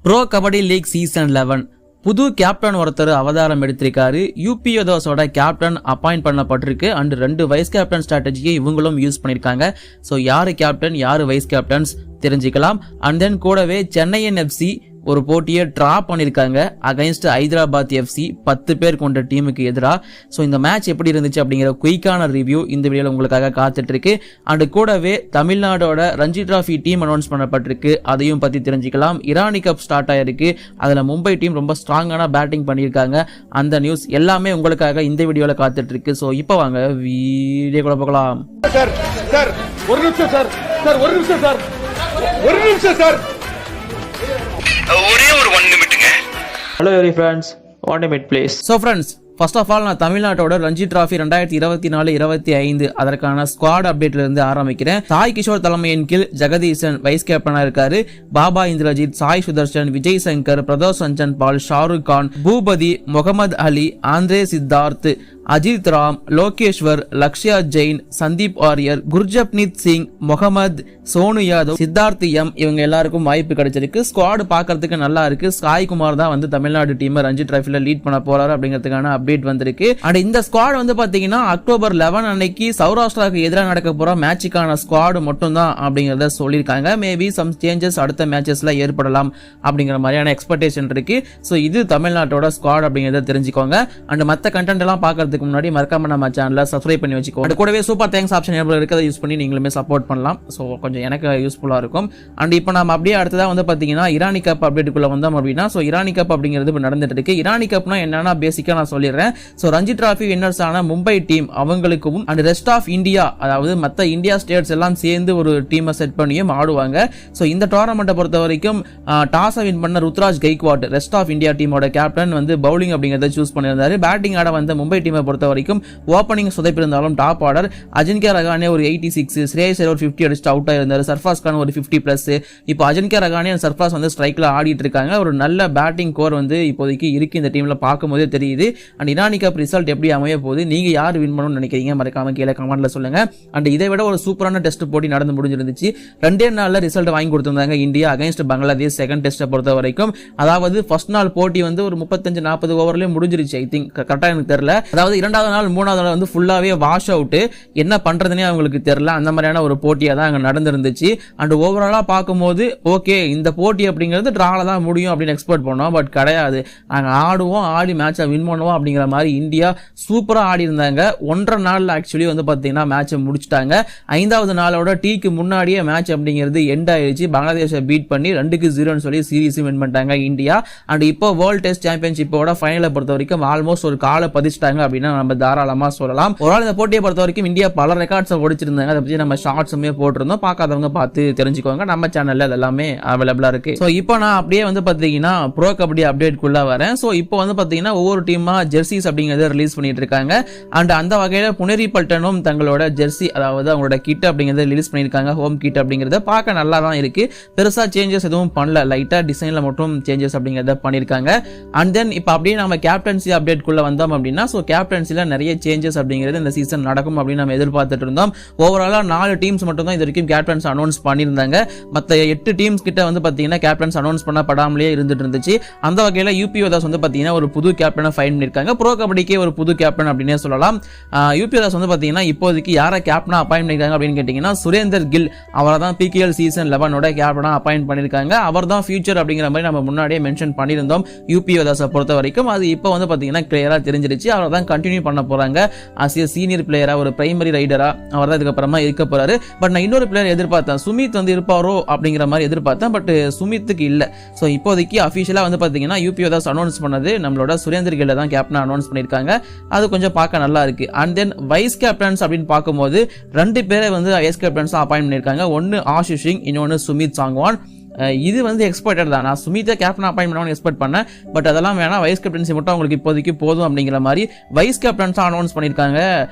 Bro kabaddi league season 11 புது captain ஒருத்தர் அவதாரம் எடுத்திருக்காரு. யூபியோதாஸோட கேப்டன் அப்பாயிண்ட் பண்ணப்பட்டிருக்கு அண்ட் 2 வைஸ் கேப்டன் ஸ்ட்ராட்டஜியை இவங்களும் யூஸ் பண்ணிருக்காங்க. ஸோ யாரு கேப்டன் யாரு வைஸ் கேப்டன்ஸ் தெரிஞ்சுக்கலாம். அண்ட் தென் கூடவே சென்னையின் எஃப்சி ஒரு போட்டியை ட்ரா பண்ணியிருக்காங்க அகைன்ஸ்ட் ஹைதராபாத் எஃப்சி 10 பேர் கொண்ட டீமுக்கு எதிராக. ஸோ இந்த மேட்ச் எப்படி இருந்துச்சு அப்படிங்கிற குயிக்கான ரிவ்யூ இந்த வீடியோவில் உங்களுக்காக காத்துட்டு இருக்கு. அண்ட் கூடவே தமிழ்நாடோட ரஞ்சி டிராஃபி டீம் அனௌன்ஸ் பண்ணப்பட்டிருக்கு, அதையும் பற்றி தெரிஞ்சுக்கலாம். இரானி கப் ஸ்டார்ட் ஆயிருக்கு, அதில் மும்பை டீம் ரொம்ப ஸ்ட்ராங்கான பேட்டிங் பண்ணியிருக்காங்க. அந்த நியூஸ் எல்லாமே உங்களுக்காக இந்த வீடியோவில் காத்துட்டு இருக்கு. ஸோ இப்போ வாங்க வீடியோ கூட பார்க்கலாம். ஒரே ஒரு 1 நிமிட்டுங்க. Hello every friends, 1 minute please. So friends, first of all நான் தமிழ்நாட்டோட ரஞ்சி டிராஃபி 2024-25 அதற்கான ஸ்குவாட் அப்டேட்ல இருந்து ஆரம்பிக்கிறேன். சாய் கிஷோர் தலைமையின் கீழ் ஜெகதீசன் வைஸ் கேப்டனா இருக்காரு. பாபா இந்திரஜித், சாய் சுதர்ஷன், விஜய் சங்கர், பிரதோஷ் சஞ்சன் பால், ஷாருக் கான், பூபதி, முகமது அலி, ஆந்திரே சித்தார்த், அஜித் ராம், லோகேஸ்வர், லக்ஷ்யா ஜெயின், சந்தீப் ஆரியர், குர்ஜப்னீத் சிங், முகமது, சோனு யாதவ், சித்தார்த் எம் இவங்க எல்லாருக்கும் வாய்ப்பு கிடைச்சிருக்கு. ஸ்குவாட் பாக்கிறதுக்கு நல்லா இருக்கு. சாய் குமார் தான் வந்து தமிழ்நாடு டீம் ரஞ்சி டிராஃபில லீட் பண்ண போறாரு அப்படிங்கிறதுக்கான அப்டேட் வந்திருக்கு. அண்ட் இந்த ஸ்குவாட் வந்து பாத்தீங்கன்னா அக்டோபர் 11 அன்னைக்கு சௌராஷ்டிராவுக்கு எதிராக நடக்க போற மேட்சுக்கான ஸ்குவாட் மட்டும் தான் அப்படிங்கறத சொல்லியிருக்காங்க. மேபி சம் சேஞ்சஸ் அடுத்த மேட்சஸ்ல ஏற்படலாம் அப்படிங்கிற மாதிரியான எக்ஸ்பெக்டேஷன் இருக்கு. ஸோ இது தமிழ்நாட்டோட ஸ்குவாட் அப்படிங்கறத தெரிஞ்சுக்கோங்க. அண்ட் மற்ற கண்டென்ட் எல்லாம் பாக்கிறதுக்கு முன்னாடி மறக்காம நம்ம சேனலை சப்ஸ்கிரைப் பண்ணி வச்சுக்கோங்க. அது கூடவே சூப்பர் தேங்க்ஸ் ஆப்ஷன் இருக்கிறத யூஸ் பண்ணி நீங்களுமே சப்போர்ட் பண்ணலாம். ஸோ கொஞ்சம் எனக்கு யூஸ்ஃபுல்லா இருக்கும். அண்ட் இப்போ நம்ம அப்படியே அடுத்ததா வந்து பாத்தீங்கன்னா இரானி கப் அப்டேட்டுக்குள்ள வந்தோம் அப்படின்னா, ஸோ இரானி கப் அப்படிங்கிறது இப்போ நடந்துட்டு இருக்கு. இரானி கப்னா என்னன்னா பேசிக்கா நான் சொல்லிடுறேன். ஸோ ரஞ்சி டிராஃபி வின்னர்ஸ் ஆன மும்பை டீம் அவங்களுக்கும் அண்ட் ரெஸ்ட் ஆஃப் இந்தியா, அதாவது மற்ற இந்தியா ஸ்டேட்ஸ் எல்லாம் சேர்ந்து ஒரு டீமை செட் பண்ணியும் ஆடுவாங்க. ஸோ இந்த டோர்னமெண்ட்டை பொறுத்த வரைக்கும் டாஸை வின் பண்ண Ruturaj Gaikwad rest of India டீமோட கேப்டன் வந்து பவுலிங் அப்படிங்கறத சூஸ் பண்ணியிருந்தாரு. பேட்டிங் ஆட வந்த மும்பை டீமை பொறுத்த வரைக்கும் ஓப்பனிங் சொதப்பிருந்தாலும் டாப் ஆர்டர் அஜின்கே ரகானே ஒரு 86, ஸ்ரேயஸ் ஐயர் ஒரு 50 அடிச்சுட்டு அவுட் ஆயிருந்தாரு. சர்ஃபாஸ் கான் ஒரு 50+. இப்போ அஜின்கே ரகானே அண்ட் சர்ஃபாஸ் வந்து ஸ்ட்ரைக்ல ஆடிட்டு இருக்காங்க. ஒரு நல்ல பேட்டிங் கோர் வந்து இப்போதைக்கு இருக்கு இந்த டீம்ல பார்க்கும்போதே தெரியுது. அண்ட் இரானி கப் ரிசல்ட் எப்படி அமைய போகுது, நீங்க யார் வின் பண்ணணும்னு நினைக்கிறீங்க மறக்காம கீழே கமெண்ட்ல சொல்லுங்க. அண்ட் இதை விட ஒரு சூப்பரான டெஸ்ட் போட்டி நடந்து முடிஞ்சிருந்துச்சு. 2 நாள்ல ரிசல்ட் வாங்கி கொடுத்திருந்தாங்க இந்தியா அகைன்ஸ்ட் பங்களாதேஷ். செகண்ட் டெஸ்ட்டை பொறுத்த வரைக்கும், அதாவது ஃபர்ஸ்ட் நாள் போட்டி வந்து ஒரு 35-40 ஓவர்லயே முடிஞ்சிருச்சு. ஐ திங்க் கரெக்டா எனக்கு தெரியல. அதாவது 2வது நாள் 3வது நாள் வந்து ஃபுல்லாவே வாஷ் அவுட், என்ன பண்றதுனே அவங்களுக்கு தெரியல. அந்த மாதிரியான ஒரு போட்டியா தான் அங்க நடந்திருந்துச்சு. அண்ட் ஓவராலா பார்க்கும்போது ஓகே இந்த போட்டி அப்படிங்கிறது டிரால தான் முடியும் அப்படின்னு எக்ஸ்பெக்ட் பண்ணோம். பட் கிடையாது, நாங்க ஆடுவோம், ஆடி மேட்சை வின் பண்ணுவோம் அப்படிங்கிற மாதிரி இந்தியா சூப்பரா ஆடி இருந்தாங்க. 1.5 நாள்ல ஆக்சுவலி வந்து பாத்தீங்கன்னா மேட்சை முடிச்சிட்டாங்க. 5வது நாளோட டீக்கு முன்னாடியே மேட்ச் அப்படிங்கிறது எண்ட் ஆயிடுச்சு. பங்களாதேஷை பீட் பண்ணி 2-0 சொல்லி சீரீஸ் வின் பண்ணிட்டாங்க இந்தியா. அண்ட் இப்போ வேர்ல்ட் டெஸ்ட் சாம்பியன்ஷிப்போட ஃபைனலை பொறுத்த வரைக்கும் ஆல்மோஸ்ட் ஒரு காலை பதிச்சிட்டாங்க அப்படின்னா நம்ம தாராளமா சொல்லலாம். ஒரு ஆள் இந்த போட்டியை பொறுத்த வரைக்கும் இந்தியா பல ரெக்கார்ட்ஸை ஒடிச்சிருந்தாங்க. அதை பத்தி நம்ம ஷார்ட்ஸுமே போட்டிருந்தோம். பார்க்காதவங்க பார்த்து தெரிஞ்சுக்கோங்க. நம்ம சேனல்ல எல்லாமே அவைலபிளா இருக்கு. ஸோ இப்போ நான் அப்படியே வந்து பாத்தீங்கன்னா ப்ரோ கபடி அப்டேட்குள்ள வரேன். ஸோ இப்போ வந்து பாத்தீங்கன்னா ஒவ்வொரு டீமா ஜெர்சிஸ் அப்படிங்கறத ரிலீஸ் பண்ணிட்டு இருக்காங்க. அண்ட் அந்த வகையில புனேரி பல்டனும் தங்களோட ஜெர்சி, அதாவது அவங்களோட கிட் அப்படிங்கறத ரிலீஸ் பண்ணிருக்காங்க. ஹோம் கிட் அப்படிங்கறத பார்க்க நல்லா தான் இருக்கு. பெருசா சேஞ்சஸ் எதுவும் பண்ணல, லைட்டா டிசைன்ல மட்டும் சேஞ்சஸ் அப்படிங்கறத பண்ணிருக்காங்க. அண்ட் தென் இப்போ அப்படியே நம்ம கேப்டன்சி அப்டேட்குள்ள வந்தோம் அப்படின்னா, ஸோ கேப்டன்சில நிறைய சேஞ்சஸ் அப்படிங்கிறது இந்த சீசன் நடக்கும் அப்படின்னு நம்ம எதிர்பார்த்துட்டு இருந்தோம். ஓவராலா 4 டீம்ஸ் மட்டும் தான் இது வரைக்கும் கேப்டன்ஸ் அனௌன்ஸ் பண்ணியிருந்தாங்க. மற்ற 8 டீம்ஸ் கிட்ட வந்து பாத்தீங்கன்னா கேப்டன்ஸ் அனௌன்ஸ் பண்ணப்படாமலே இருந்துட்டு இருந்துச்சு. அந்த வகையில யூபியோதாஸ் வந்து பாத்தீங்கன்னா ஒரு புது கேப்டனை ஃபைண்ட் பண்ணிருக்காங்க. ப்ரோ கபடிக்கே ஒரு புது கேப்டன் அப்படின்னே சொல்லலாம். யூபியோதாஸ் வந்து பாத்தீங்கன்னா இப்போதைக்கு யாரை கேப்டனா அப்பாயிண்ட் பண்ணிருக்காங்க அப்படின்னு கேட்டீங்கன்னா சுரேந்தர் கில் அவரை தான் PKL சீசன் 11 கேப்டனா அப்பாயிண்ட் பண்ணிருக்காங்க. அவர் தான் ஃபியூச்சர் அப்படிங்கிற மாதிரி நம்ம முன்னாடியே மென்ஷன் பண்ணியிருந்தோம் யூபியோதாஸை பொறுத்த வரைக்கும். அது இப்போ வந்து பாத்தீங்கன்னா கிளியரா தெரிஞ்சிருச்சு. அவர் தான் கண்டினியூ பண்ண போறாங்க ஆஸ் ஏ சீனியர் பிளேயரா, ஒரு பிரைமரி ரைடரா அவர் தான் இதுக்கப்புறமா இருக்க போறாரு. பட் நான் இன்னொரு பிளேயர் எதிர்பார்த்தேன், சுமித் வந்து இருப்பாரோ அப்படிங்கிற மாதிரி எதிர்பார்த்தேன். பட் சுமித்துக்கு இல்ல. ஸோ இப்போதைக்கு அஃபிஷியலா வந்து பாத்தீங்கன்னா யூபியோதாஸ் அனௌன்ஸ் பண்ணது நம்மளோட சுரேந்தர் கில்ல தான் கேப்டனா அனௌன்ஸ் பண்ணிருக்காங்க. அது கொஞ்சம் பார்க்க நல்லா இருக்கு. அண்ட் தென் வைஸ் கேப்டன்ஸ் அப்படின்னு பார்க்கும்போது 2 பேரை வந்து வைஸ் கேப்டன்ஸா அப்பாயிண்ட் பண்ணிருக்காங்க. ஒன்னு ஆஷிஷ் சிங், இன்னொன்னு சுமித் சாங்வான். இது வந்து எக்ஸ்பெக்டட் தான். நான் சுமித்தை கேப்டன் அப்பாயிண்ட் பண்ணணும்னு எக்ஸ்பெக்ட் பண்ணேன். பட் அதெல்லாம் வேணாம், வைஸ் கேப்டன்சி மட்டும் அவங்களுக்கு இப்போதைக்கு போதும் அப்படிங்கிற மாதிரி வைஸ் கேப்டன்ஸா அனௌன்ஸ் பண்ணிருக்காங்க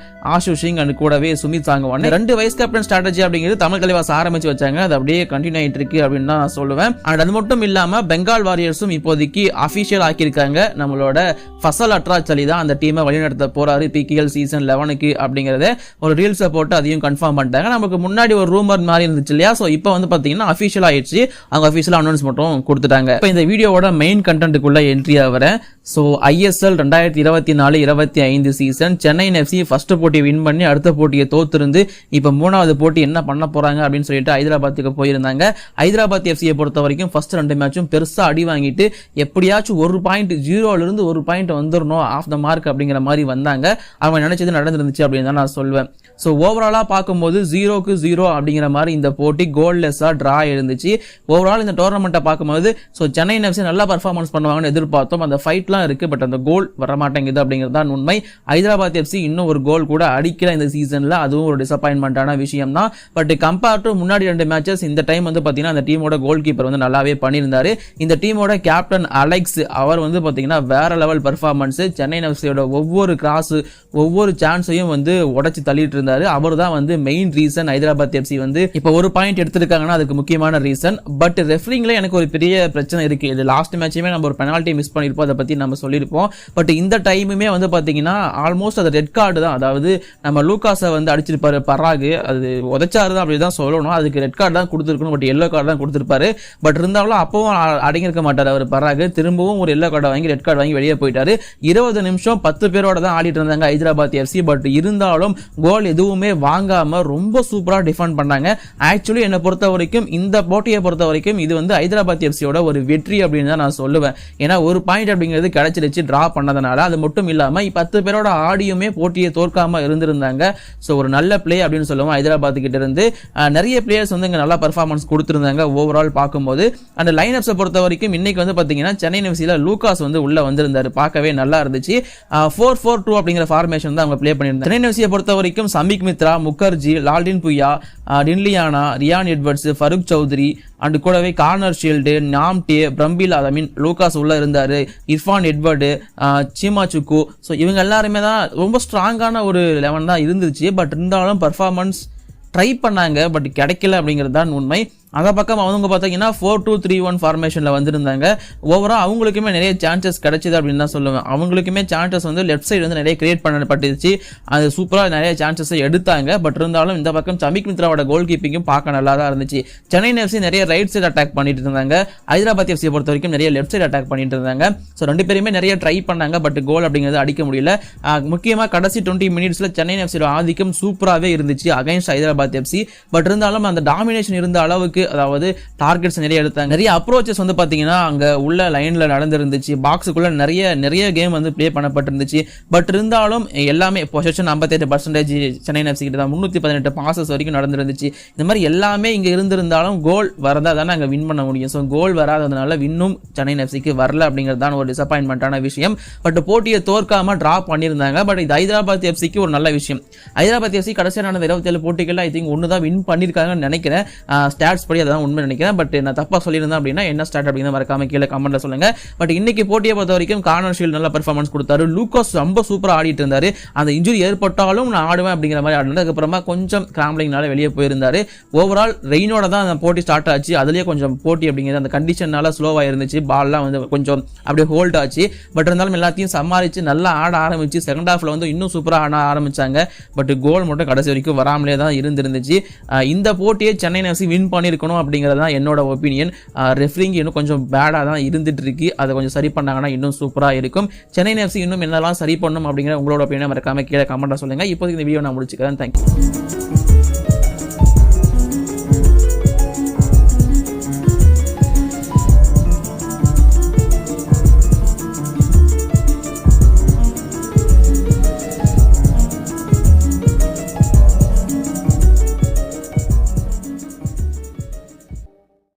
ஆஷிஷ் சிங் அண்ட் கூடவே Sumit Sangwan. 2 vice captain strategy அப்படிங்கிறது தமிழ் தலைவாஸ் ஆரம்பிச்சு வச்சாங்க. அது அப்படியே கண்டினியூ ஆயிட்டு இருக்கு அப்படின்னு தான் நான் சொல்லுவேன். அண்ட் அது மட்டும் இல்லாம பெங்கால் வாரியர்ஸும் இப்போதைக்கு அபிஷியல் ஆக்கியிருக்காங்க. நம்மளோட ஃபசல் அட்ராஜ் அலி தான் அந்த டீமை வழிநடத்த போறாரு PKL சீசன் 11 அப்படிங்கறத ஒரு ரீல்ஸை போட்டு அதையும் கன்ஃபார்ம் பண்ணிட்டாங்க. நமக்கு முன்னாடி ஒரு ரூமர் மாதிரி இருந்துச்சு இல்லையா? ஸோ இப்போ வந்து பாத்தீங்கன்னா அபிஷியல் ஆயிடுச்சு. அவங்க அஃபிஷியலாக அனௌன்ஸ் மட்டும் கொடுத்துட்டாங்க. இப்போ இந்த வீடியோவோட மெயின் கண்டென்ட்டுக்குள்ள என்ட்ரி ஆகிறேன். So ISL 2024-25 season Chennai FC first போட்டி வின் பண்ணி அடுத்த போட்டியை தோத்திருந்து இப்போ மூணாவது போட்டி என்ன பண்ண போறாங்க அப்படின்னு சொல்லிட்டு ஹைதராபாத்துக்கு போயிருந்தாங்க. ஹைதராபாத் எஃப்சியை பொறுத்த வரைக்கும் ஃபர்ஸ்ட் 2 மேட்சும் பெருசா அடி வாங்கிட்டு எப்படியாச்சும் 1 பாயிண்ட் 0லிருந்து 1 பாயிண்ட் வந்துடணும் ஆஃப் த மார்க் அப்படிங்கிற மாதிரி வந்தாங்க. அவங்க நினைச்சது நடந்துருந்துச்சு அப்படின்னு தான் நான் சொல்வேன். ஸோ ஓவராலா பார்க்கும்போது 0-0 அப்படிங்கிற மாதிரி இந்த போட்டி கோல்லெஸ்ஸா டிரா இருந்துச்சு. ஓவரால் இந்த டோர்னமெண்ட்டை பார்க்கும்போது சென்னை எஃப்சி நல்லா பர்ஃபார்மன்ஸ் பண்ணுவாங்கன்னு எதிர்பார்த்தோம். அந்த ஃபைட்லாம் இருக்கு, பட் அந்த கோல் வர மாட்டேங்குது அப்படிங்கிறது தான் உண்மை. ஹைதராபாத் எஃப்சி இன்னும் ஒரு கோல் கூட அடிக்கல இந்த சீசன்ல, அதுவும் ஒரு டிசப்பாயின்மெண்டான விஷயம் தான். பட் கம்பேர் டு முன்னாடி 2 மேட்சஸ் இந்த டைம் பாத்தீங்கன்னா அந்த டீமோட கோல் கீப்பர் நல்லாவே பண்ணியிருந்தாரு. இந்த டீமோட கேப்டன் அலெக்ஸ் அவர் பாத்தீங்கன்னா வேற லெவல் பர்ஃபார்மன்ஸ். சென்னை எஃப்சியோட ஒவ்வொரு கிராஸ் ஒவ்வொரு சான்ஸையும் உடைச்சு தள்ளிட்டு இருந்தாரு. அவர் தான் மெயின் ரீசன் ஹைதராபாத் எஃப்சி இப்போ 1 பாயிண்ட் எடுத்திருக்காங்கன்னா அதுக்கு முக்கியமான ரீசன். பட் ரெஃபரிங்ல எனக்கு ஒரு பெரிய பிரச்சனை இருக்கு. இது லாஸ்ட் மேட்சுமே நம்ம ஒரு பெனால்ட்டி மிஸ் பண்ணிருப்போம், அதை பத்தி நம்ம சொல்லியிருப்போம். பட் இந்த டைமுமே பாத்தீங்கன்னா ஆல்மோஸ்ட் அது ரெட் கார்டு தான். அதாவது நம்ம லூகாஸை அடிச்சிருப்பாரு பராகு, அது உதைச்சாரு தான் அப்படிதான் சொல்லணும். அதுக்கு ரெட் கார்டு தான் கொடுத்துருக்கணும், பட் எல்லோ கார்டு தான் கொடுத்திருப்பாரு. பட் இருந்தாலும் அப்பவும் அடங்கியிருக்க மாட்டார் அவர் பராகு. திரும்பவும் ஒரு எல்லோ கார்டை வாங்கி ரெட் கார்டு வாங்கி வெளியே போயிட்டாரு. 20 நிமிஷம் 10 பேரோட தான் ஆடிட்டு இருந்தாங்க ஹைதராபாத் எஃப்சி. பட் இருந்தாலும் கோல் எதுவுமே வாங்காம ரொம்ப சூப்பரா டிஃபெண்ட் பண்ணாங்க. ஆக்சுவலி என்னை பொறுத்த வரைக்கும் இந்த போட்டியை பொறுத்த வரைக்கும் இது ஹைதராபாத் எஃப்சியோட ஒரு வெற்றி அப்படின்னு தான் நான் சொல்லுவேன். ஏன்னா 1 பாயிண்ட் அப்படிங்கிறது கிடைச்சிருச்சு டிரா பண்ணதுனால. அது மட்டும் இல்லாம 10 பேரோட ஆடியுமே போட்டியை தோற்காம இருந்திருந்தாங்க. சோ ஒரு நல்ல பிளே அப்படின்னு சொல்லுவோம் ஹைதராபாத் கிட்ட இருந்து. நிறைய பிளேயர்ஸ் இங்க நல்லா பெர்ஃபார்மன்ஸ் கொடுத்திருந்தாங்க ஓவரால் பார்க்கும்போது. அந்த லைன் அப்ஸை பொறுத்த வரைக்கும் இன்னைக்கு பாத்தீங்கன்னா சென்னை எஃப்சில லூகாஸ் உள்ள வந்திருந்தாரு, பார்க்கவே நல்லா இருந்துச்சு. 4-4-2 அப்படிங்கிற ஃபார்மேஷன் தான் அவங்க பிளே பண்ணியிருந்தாங்க. சென்னை எஃப்சியை பொறுத்த வரைக்கும் Samik Mitra, Mukherjee, Laldinpuia, Dinliana, Ryan Edwards, Farukh Choudhary and கூடவே கார்னர் ஷீல்டு, நாம்டே, பிரம்பிலா, ஐ மீன் லூகாஸ் உள்ள இருந்தாரு, இர்ஃபான் எட்வர்டு, சீமாச்சுக்கு. ஸோ இவங்க எல்லாருமே தான் ரொம்ப ஸ்ட்ராங்கான ஒரு 11 தான் இருந்துச்சு. பட் இருந்தாலும் பர்ஃபார்மன்ஸ் ட்ரை பண்ணாங்க, பட் கிடைக்கல அப்படிங்கிறது தான் உண்மை. அந்த பக்கம் அவங்க பார்த்தீங்கன்னா 4-2-3-1 ஃபார்மேஷன்ல வந்திருந்தாங்க. ஓவரா அவங்களுக்குமே நிறைய சான்சஸ் கிடைச்சது அப்படின்னு தான் சொல்லுவேன். அவங்களுக்குமே சான்சஸ் லெஃப்ட் சைடு நிறைய கிரியேட் பண்ணப்பட்டுச்சு. அது சூப்பரா நிறைய சான்சஸ் எடுத்தாங்க. பட் இருந்தாலும் இந்த பக்கம் சமிக் மித்ராவோட கோல் கீப்பிங்கும் பார்க்க நல்லா தான் இருந்துச்சு. சென்னை எஃப்சி நிறைய ரைட் சைடு அட்டாக் பண்ணிட்டு இருந்தாங்க. ஹைதராபாத் எஃப்சியை பொறுத்த வரைக்கும் நிறைய லெஃப்ட் சைடு அட்டாக் பண்ணிட்டு இருந்தாங்க. ஸோ 2 பேருமே நிறைய ட்ரை பண்ணாங்க, பட் கோல் அப்படிங்கிறது அடிக்க முடியல. முக்கியமா கடைசி 20 மினிட்ஸ்ல சென்னை எஃப்சியோட ஆதிக்கம் சூப்பராகவே இருந்துச்சு அகைன்ஸ்ட் ஹைதராபாத் எஃப்சி. பட் இருந்தாலும் அந்த டாமினேஷன் இருந்த அளவுக்கு, அதாவது டார்கெட்ஸ் நிறைய எடுத்தாங்க. நிறைய அப்ரோச்சஸ் பாத்தீங்கன்னா அங்க உள்ள லைன்ல நடந்துருந்துச்சு. பாக்ஸுக்குள்ள நிறைய கேம் ப்ளே பண்ணப்பட்டிருந்துச்சு. பட் இருந்தாலும் எல்லாமே பொசிஷன் 58% சென்னை எஃப்சி கிட்ட தான். 318 பாசஸ் வரைக்கும் நடந்துருந்துச்சு. இந்த மாதிரி எல்லாமே இங்க இருந்திருந்தாலும் கோல் வரதா தானே அங்க வின் பண்ண முடியும். ஸோ கோல் வராததுனால வின்னும் சென்னை எஃப்சிக்கு வரல அப்படிங்கிறது தான் ஒரு டிசப்பாயின்மெண்டான விஷயம். பட் போட்டியை தோற்காம டிரா பண்ணியிருந்தாங்க. பட் இது ஹைதராபாத் எஃப்சிக்கு ஒரு நல்ல விஷயம். ஹைதராபாத் எஃப்சி கடைசியாக நடந்த 27 போட்டிகள் ஐ திங்க் 1 தான் வின் பண்ணிருக்காங்கன்னு நினைக்கிறேன். ஸ்டாட்ஸ் படி அதான் உண்மை நினைக்கிறேன். பட் நான் தப்பா சொல்லியிருந்தேன் அப்படின்னா என்ன ஸ்டார்ட் அப்படின்னு மறக்காம கீழே கமெண்ட்ல சொல்லுங்க. பட் இன்னைக்கு போட்டியை பொறுத்த வரைக்கும் கார்னர் ஷீல்ட் நல்ல பெர்ஃபார்மன்ஸ் கொடுத்தாரு. லூகாஸ் ரொம்ப சூப்பரா ஆடிட்டு இருந்தாரு. அந்த இன்ஜுரி ஏற்பட்டாலும் நான் ஆடுவேன் அப்படிங்கிற மாதிரி ஆடினது. அதுக்கப்புறமா கொஞ்சம் கிராம்லிங்னால வெளியே போயிருந்தாரு. ஓவரால் ரெயினோட தான் அந்த போட்டி ஸ்டார்ட் ஆச்சு. அதுலயே கொஞ்சம் போட்டி அப்படிங்கிறது அந்த கண்டிஷனால ஸ்லோவா இருந்துச்சு. பால்லாம் கொஞ்சம் அப்படியே ஹோல்ட் ஆச்சு. பட் இருந்தாலும் எல்லாத்தையும் சமாளிச்சு நல்லா ஆட ஆரம்பிச்சு செகண்ட் ஹாஃப்ல இன்னும் சூப்பரா ஆட ஆரம்பிச்சாங்க. பட் கோல் மட்டும் கடைசி வரைக்கும் வராமலே தான் இருந்துருந்துச்சு. இந்த போட்டியை சென்னை எஃப்சி வின் பண்ணிருக்கணும் அப்படிங்கிறது தான் என்னோட ஒப்பீனியன். ரெஃபரிங் இன்னும் கொஞ்சம் பேடா தான் இருந்துட்டு இருக்கு. அதை கொஞ்சம் சரி பண்ணாங்கன்னா இன்னும் சூப்பரா இருக்கும். சென்னை எஃப்சி இன்னும் என்னெல்லாம் சரி பண்ணணும் அப்படிங்கிற உங்களோட ஒப்பீனியன் மறக்காம கீழே கமெண்ட்ல சொல்லுங்க. இப்போதைக்கு இந்த வீடியோ நான் முடிச்சுக்கிறேன். தேங்க்யூ.